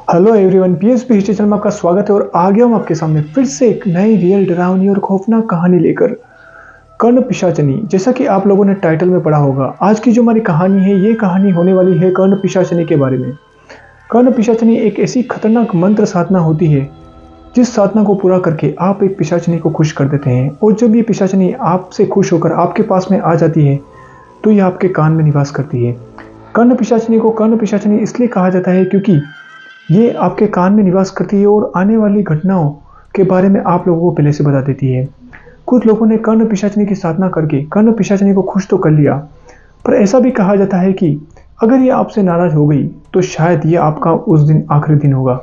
Hello everyone, PSP history channel में आपका स्वागत है और आ गया हूं आपके सामने फिर से एक नई रियल डरावनी और खौफनाक कहानी लेकर। कर्ण पिशाचनी। जैसा कि आप लोगों ने टाइटल में पढ़ा होगा, आज की जो हमारी कहानी है ये कहानी होने वाली है कर्ण पिशाचनी के बारे में। कर्ण पिशाचनी एक ऐसी खतरनाक मंत्र साधना होती है जिस साधना को पूरा करके आप एक पिशाचनी को खुश कर देते हैं, और जब ये पिशाचनी आपसे खुश होकर आपके पास में आ जाती है तो ये आपके कान में निवास करती है। कर्ण पिशाचनी को कर्ण पिशाचनी इसलिए कहा जाता है क्योंकि ये आपके कान में निवास करती है और आने वाली घटनाओं के बारे में आप लोगों को पहले से बता देती है। कुछ लोगों ने कर्ण पिशाचनी की साधना करके कर्ण पिशाचनी को खुश तो कर लिया, पर ऐसा भी कहा जाता है कि अगर ये आपसे नाराज हो गई तो शायद ये आपका उस दिन आखिरी दिन होगा।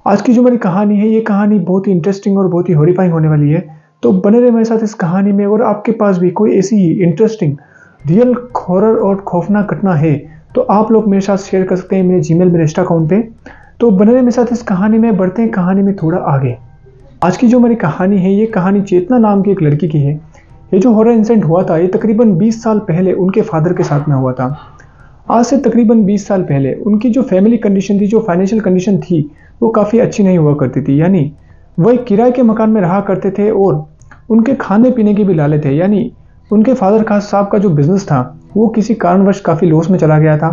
आज की जो हमारी कहानी है ये कहानी बहुत ही इंटरेस्टिंग और बहुत ही हॉरिफाइंग होने वाली है, तो बने रहे मेरे साथ इस कहानी में। और आपके पास भी कोई ऐसी ही इंटरेस्टिंग रियल हॉरर और खौफनाक घटना है तो आप लोग मेरे साथ शेयर कर सकते हैं मेरे जीमेल मेरे इंस्टा अकाउंट पे। तो बने रहे मेरे साथ इस कहानी में। बढ़ते हैं कहानी में थोड़ा आगे। आज की जो हमारी कहानी है ये कहानी चेतना नाम की एक लड़की की है। ये जो हॉरर इंसिडेंट हुआ था ये तकरीबन 20 साल पहले उनके फादर के साथ में हुआ था। आज से तकरीबन 20 साल पहले उनकी जो फैमिली कंडीशन थी, जो फाइनेंशियल कंडीशन थी, वो काफ़ी अच्छी नहीं हुआ करती थी। यानी वह एक किराए के मकान में रहा करते थे और उनके खाने पीने के भी लाले थे। यानी उनके फादर साहब का जो बिजनेस था वो किसी कारणवश काफ़ी लॉस में चला गया था,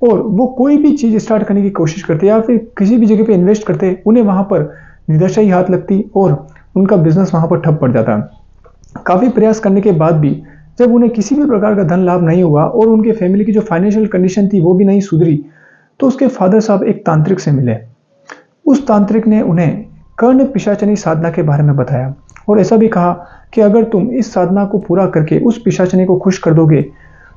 और वो कोई भी चीज़ स्टार्ट करने की कोशिश करते या फिर किसी भी जगह पे इन्वेस्ट करते, उन्हें वहाँ पर निराशा ही हाथ लगती और उनका बिजनेस वहाँ पर ठप पड़ जाता। काफ़ी प्रयास करने के बाद भी जब उन्हें किसी भी प्रकार का धन लाभ नहीं हुआ और उनके फैमिली की जो फाइनेंशियल कंडीशन थी वो भी नहीं सुधरी, तो उसके फादर साहब एक तांत्रिक से मिले। उस तांत्रिक ने उन्हें कर्ण पिशाचनी साधना के बारे में बताया और ऐसा भी कहा कि अगर तुम इस साधना को पूरा करके उस पिशाचनी को खुश कर दोगे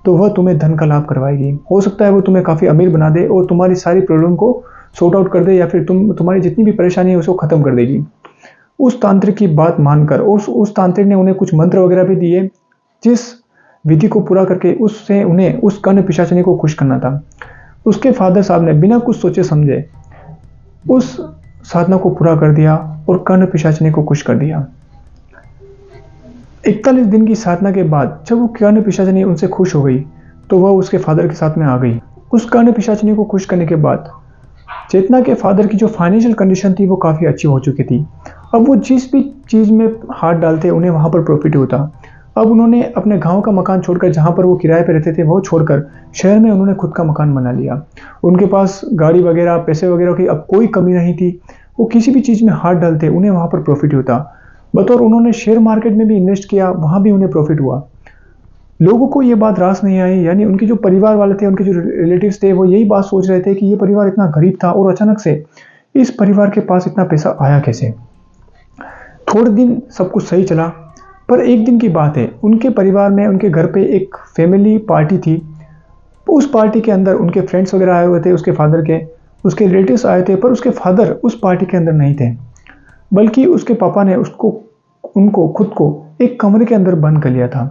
तो वह तुम्हें धन का लाभ करवाएगी। हो सकता है वो तुम्हें काफ़ी अमीर बना दे और तुम्हारी सारी प्रॉब्लम को सॉर्ट आउट कर दे, या फिर तुम्हारी जितनी भी परेशानी है उसको ख़त्म कर देगी। उस तांत्रिक की बात मानकर उस तांत्रिक ने उन्हें कुछ मंत्र वगैरह भी दिए, जिस विधि को पूरा करके उससे उन्हें उस कर्ण पिशाचनी को खुश करना था। उसके फादर साहब ने बिना कुछ सोचे समझे उस साधना को पूरा कर दिया और कर्ण पिशाचनी को खुश कर दिया। 41 दिन की साधना के बाद जब वो कर्ण पिशाचनी उनसे खुश हो गई तो वह उसके फादर के साथ में आ गई। उस कर्ण पिशाचनी को खुश करने के बाद चेतना के फादर की जो फाइनेंशियल कंडीशन थी वो काफ़ी अच्छी हो चुकी थी। अब वो जिस भी चीज़ में हाथ डालते उन्हें वहाँ पर प्रॉफिट होता। अब उन्होंने अपने गांव का मकान छोड़कर, जहाँ पर वो किराए पर रहते थे, वो छोड़कर शहर में उन्होंने खुद का मकान बना लिया। उनके पास गाड़ी वगैरह, पैसे वगैरह की अब कोई कमी नहीं थी। वो किसी भी चीज़ में हाथ डालते उन्हें वहाँ पर प्रॉफिट होता। बतौर उन्होंने शेयर मार्केट में भी इन्वेस्ट किया, वहाँ भी उन्हें प्रॉफिट हुआ। लोगों को ये बात रास नहीं आई, यानी उनके जो परिवार वाले थे, उनके जो रिलेटिव्स थे, वो यही बात सोच रहे थे कि ये परिवार इतना गरीब था और अचानक से इस परिवार के पास इतना पैसा आया कैसे। थोड़े दिन सब कुछ सही चला, पर एक दिन की बात है, उनके परिवार में, उनके घर पे एक फैमिली पार्टी थी। उस पार्टी के अंदर उनके फ्रेंड्स वगैरह आए हुए थे, उसके फादर के, उसके रिलेटिव्स आए थे, पर उसके फादर उस पार्टी के अंदर नहीं थे, बल्कि उसके पापा ने उनको खुद को एक कमरे के अंदर बंद कर लिया था।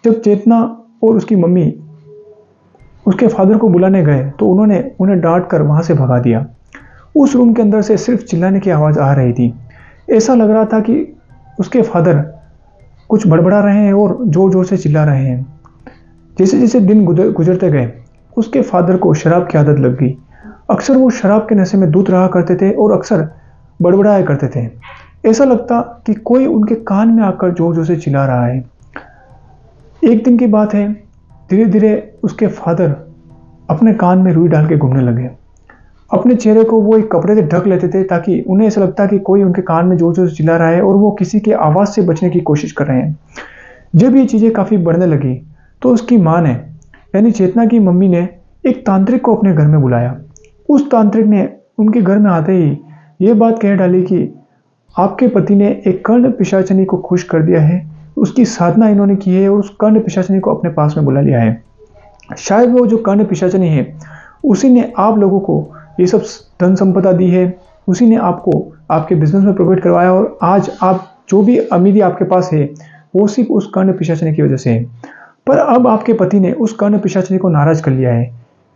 जब चेतना और उसकी मम्मी उसके फादर को बुलाने गए तो उन्होंने उन्हें डांट कर वहाँ से भगा दिया। उस रूम के अंदर से सिर्फ चिल्लाने की आवाज़ आ रही थी। ऐसा लग रहा था कि उसके फादर कुछ बड़बड़ा रहे हैं और ज़ोर ज़ोर से चिल्ला रहे हैं। जैसे जैसे दिन गुजरते गए उसके फादर को शराब की आदत लग गई। अक्सर वो शराब के नशे में धुत रहा करते थे और अक्सर बड़बड़ाया करते थे। ऐसा लगता कि कोई उनके कान में आकर जोर जोर से चिल्ला रहा है। एक दिन की बात है, धीरे धीरे उसके फादर अपने कान में रुई डाल के घूमने लगे। अपने चेहरे को वो एक कपड़े से ढक लेते थे ताकि उन्हें ऐसा लगता कि कोई उनके कान में जोर जोर से चिल्ला रहा है और वो किसी के आवाज़ से बचने की कोशिश कर रहे हैं। जब ये चीज़ें काफ़ी बढ़ने लगी तो उसकी माँ ने, यानी चेतना की मम्मी ने, एक तांत्रिक को अपने घर में बुलाया। उस तांत्रिक ने उनके घर में आते ही ये बात कह डाली कि आपके पति ने एक कर्ण पिशाचनी को खुश कर दिया है, उसकी साधना इन्होंने की है और उस कर्ण पिशाचनी को अपने पास में बुला लिया है। शायद वो जो कर्ण पिशाचनी है उसी ने आप लोगों को ये सब धन संपदा दी है, उसी ने आपको आपके बिजनेस में प्रॉफिट करवाया, और आज आप जो भी अमीरी आपके पास है वो सिर्फ उस कर्ण पिशाचनी की वजह से है। पर अब आपके पति ने उस कर्ण पिशाचनी को नाराज कर लिया है,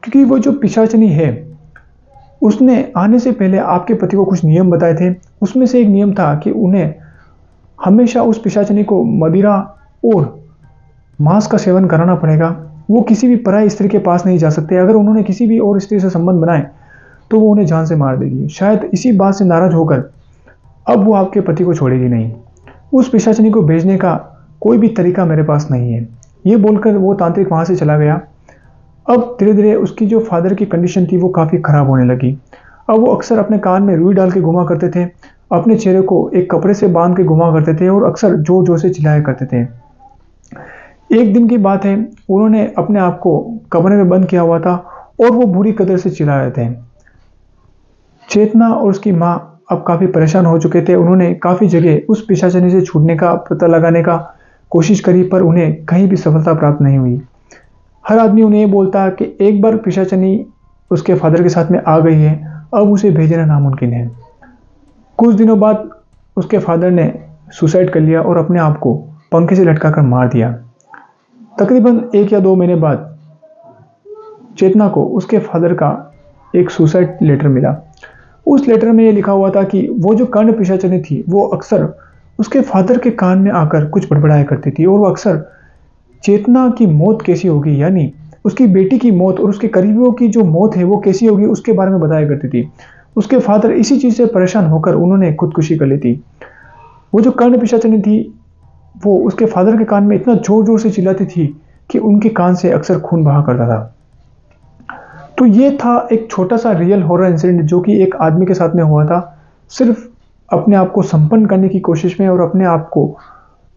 क्योंकि वो जो पिशाचनी है उसने आने से पहले आपके पति को कुछ नियम बताए थे। उसमें से एक नियम था कि उन्हें हमेशा उस पिशाचनी को मदिरा और मांस का सेवन कराना पड़ेगा। वो किसी भी पराई स्त्री के पास नहीं जा सकते। अगर उन्होंने किसी भी और स्त्री से संबंध बनाए तो वो उन्हें जान से मार देगी। शायद इसी बात से नाराज होकर अब वो आपके पति को छोड़ेगी नहीं। उस पिशाचिनी को भेजने का कोई भी तरीका मेरे पास नहीं है। ये बोलकर वो तांत्रिक वहाँ से चला गया। अब धीरे धीरे उसकी जो फादर की कंडीशन थी वो काफ़ी ख़राब होने लगी। अब वो अक्सर अपने कान में रुई डाल के घुमा करते थे, अपने चेहरे को एक कपड़े से बांध के घुमा करते थे और अक्सर जोर जोर से चिल्लाया करते थे। एक दिन की बात है, उन्होंने अपने आप को कमरे में बंद किया हुआ था और वो बुरी कदर से चिल्ला रहे थे। चेतना और उसकी माँ अब काफ़ी परेशान हो चुके थे। उन्होंने काफ़ी जगह उस पिशाचिनी से छूटने का पता लगाने का कोशिश करी, पर उन्हें कहीं भी सफलता प्राप्त नहीं हुई। हर आदमी उन्हें ये बोलता कि एक बार पिशाचिनी उसके फादर के साथ में आ गई है, अब उसे भेजना नामुमकिन है। कुछ दिनों बाद उसके फादर ने सुसाइड कर लिया और अपने आप को पंखे से लटका कर मार दिया। तकरीबन 1 या 2 महीने बाद चेतना को उसके फादर का एक सुसाइड लेटर मिला। उस लेटर में ये लिखा हुआ था कि वो जो कर्ण पिशाचिनी थी वो अक्सर उसके फादर के कान में आकर कुछ बड़बड़ाया करती थी और वो अक्सर चेतना की मौत कैसी होगी, यानी उसकी बेटी की मौत और उसके करीबियों की जो मौत है वो कैसी होगी, उसके बारे में बताया करती थी। उसके फादर इसी चीज़ से परेशान होकर उन्होंने खुदकुशी कर ली थी। वो जो कर्ण पिशाचिनी थी वो उसके फादर के कान में इतना जोर जोर से चिल्लाती थी कि उनके कान से अक्सर खून बहा करता था। तो ये था एक छोटा सा रियल हॉरर इंसिडेंट जो कि एक आदमी के साथ में हुआ था, सिर्फ अपने आप को संपन्न करने की कोशिश में और अपने आप को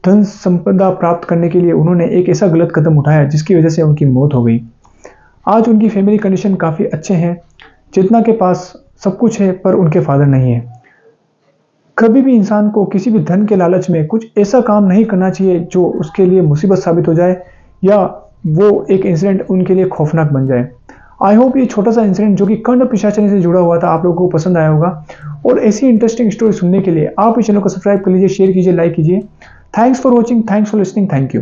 धन संपदा प्राप्त करने के लिए उन्होंने एक ऐसा गलत कदम उठाया जिसकी वजह से उनकी मौत हो गई। आज उनकी फैमिली कंडीशन काफ़ी अच्छे हैं। चेतना के पास सब कुछ है पर उनके फादर नहीं है। कभी भी इंसान को किसी भी धन के लालच में कुछ ऐसा काम नहीं करना चाहिए जो उसके लिए मुसीबत साबित हो जाए या वो एक इंसिडेंट उनके लिए खौफनाक बन जाए। आई होप ये छोटा सा इंसिडेंट जो कि कर्ण पिशाचिनी से जुड़ा हुआ था आप लोगों को पसंद आया होगा, और ऐसी इंटरेस्टिंग स्टोरी सुनने के लिए आप इस चैनल को सब्सक्राइब कर लीजिए, शेयर कीजिए, लाइक कीजिए। Thanks for watching, thanks for listening, thank you.